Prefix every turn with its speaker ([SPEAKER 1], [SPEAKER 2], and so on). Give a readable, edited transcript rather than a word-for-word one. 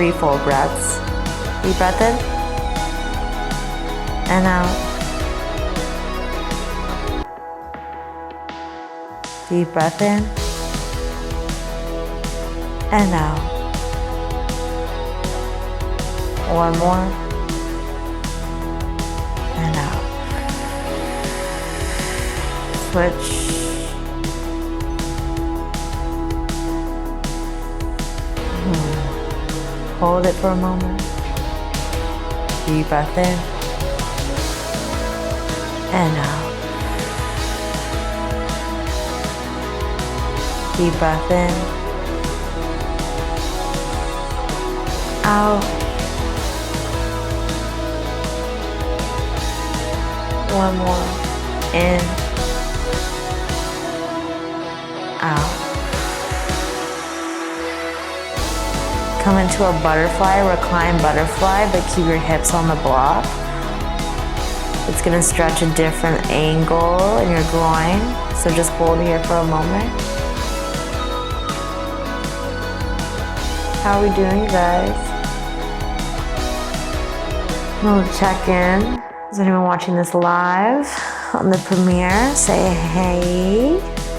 [SPEAKER 1] 3 full breaths. Deep breath in and out. Deep breath in and out. One more and out. Switch. Hold it for a moment. Deep breath in and out. Deep breath in, out. One more, in, out. Come into a butterfly, recline butterfly, but keep your hips on the block. It's gonna stretch a different angle in your groin, so just hold here for a moment. How are we doing, you guys? We'll check in. Is anyone watching this live on the premiere? Say hey.